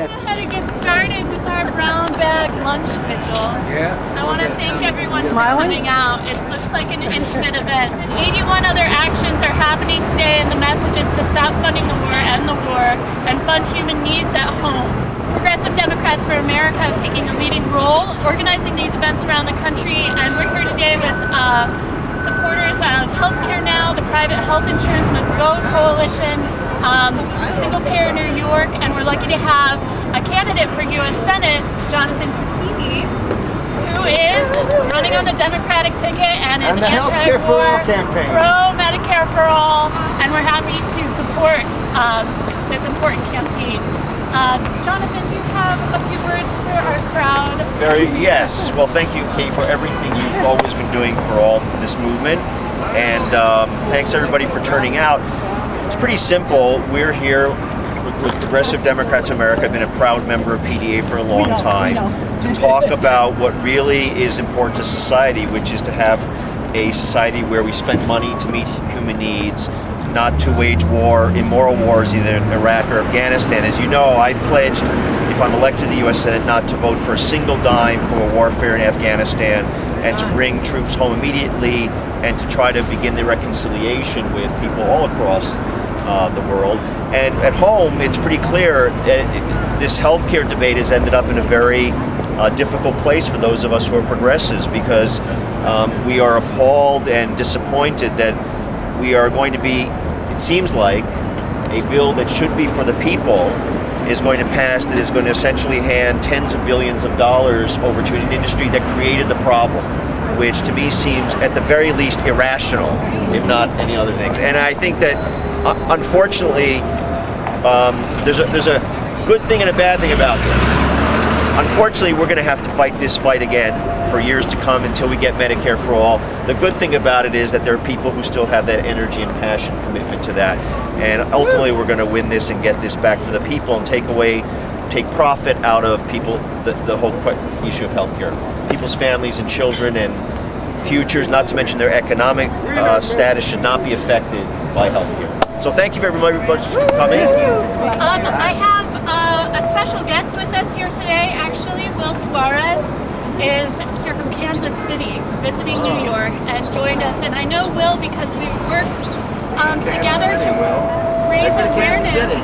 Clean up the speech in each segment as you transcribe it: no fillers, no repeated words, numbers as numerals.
ahead and get started with our brown bag lunch vigil. I want to thank everyone for coming out. It looks like an intimate event. 81 other actions are happening today, and the message is to stop funding the war, end the war, and fund human needs at home. Progressive Democrats for America are taking a leading role, organizing these events around the country, and we're here today with supporters of Healthcare Now, the Private Health Insurance Must Go Coalition, Single Payer New York, and we're lucky to have a candidate for U.S. Senate, Jonathan Tassini, who is running on the Democratic ticket and is the Healthcare for All campaign. Pro-Medicare for All, and we're happy to support this important campaign. Jonathan, do you have a few words for our crowd? Yes. Well, thank you, Kate, for everything you've always been doing for all this movement. And thanks, everybody, for turning out. It's pretty simple. We're here with Progressive Democrats of America. I've been a proud member of PDA for a long time to talk about what really is important to society, which is to have a society where we spend money to meet human needs, not to wage war, immoral wars, either in Iraq or Afghanistan. As you know, I've pledged, if I'm elected to the U.S. Senate, not to vote for a single dime for warfare in Afghanistan, and to bring troops home immediately, and to try to begin the reconciliation with people all across the world. And at home, it's pretty clear this healthcare debate has ended up in a very difficult place for those of us who are progressives, because we are appalled and disappointed that we are going to be, it seems like, a bill that should be for the people is going to pass, that is going to essentially hand tens of billions of dollars over to an industry that created the problem, which to me seems at the very least irrational, if not any other thing. And I think that unfortunately there's a good thing and a bad thing about this. Unfortunately, we're going to have to fight this fight again for years to come until we get Medicare for all. The good thing about it is that there are people who still have that energy and passion, commitment to that. And ultimately, we're going to win this and get this back for the people and take profit out of people, the whole issue of healthcare. People's families and children and futures, not to mention their economic status, should not be affected by healthcare. So thank you everybody for coming. I have a special guest with us here today, actually. Will Suarez is here from Kansas City, visiting New York, and joined us. And I know Will because we've worked together to raise awareness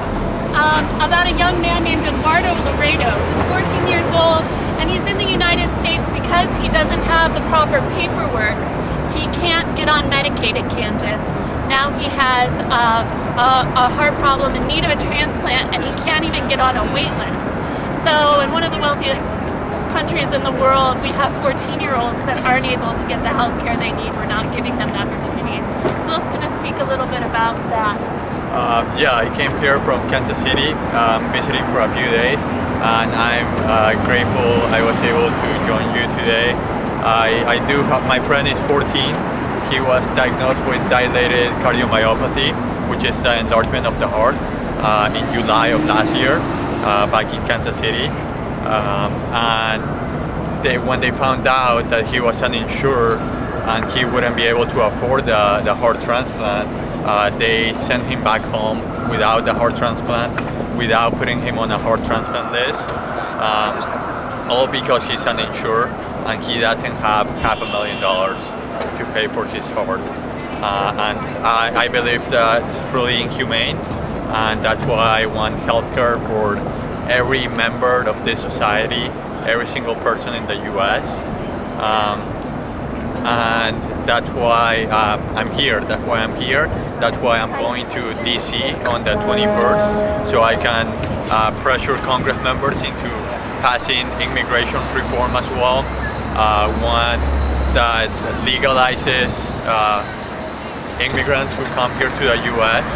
about a young man named Eduardo Laredo, who's 14 years old, and he's in the United States because he doesn't have the proper paperwork. He can't get on Medicaid in Kansas. Now he has a heart problem in need of a transplant, and he can't even get on a wait list. So in one of the wealthiest countries in the world, we have 14-year-olds that aren't able to get the health care they need. We're not giving them the opportunities. Will's going to speak a little bit about that. I came here from Kansas City, visiting for a few days, and I'm grateful I was able to join you today. I do have, my friend is 14. He was diagnosed with dilated cardiomyopathy, which is the enlargement of the heart, in July of last year, back in Kansas City. And when they found out that he was uninsured and he wouldn't be able to afford the heart transplant, they sent him back home without the heart transplant, without putting him on a heart transplant list, all because he's uninsured and he doesn't have $500,000 to pay for his heart. And I believe that's really inhumane, and that's why I want healthcare for every member of this society, every single person in the US. And that's why I'm here. That's why I'm going to DC on the 21st, so I can pressure Congress members into passing immigration reform as well. One that legalizes immigrants who come here to the US.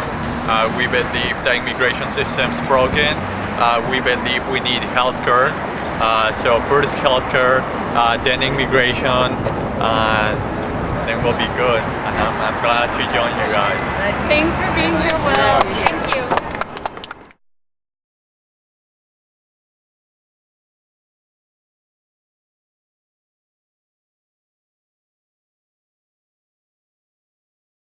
We believe the immigration system's broken. We believe we need healthcare. So first healthcare, then immigration, then we'll be good. And I'm glad to join you guys. Thanks for being here, Will.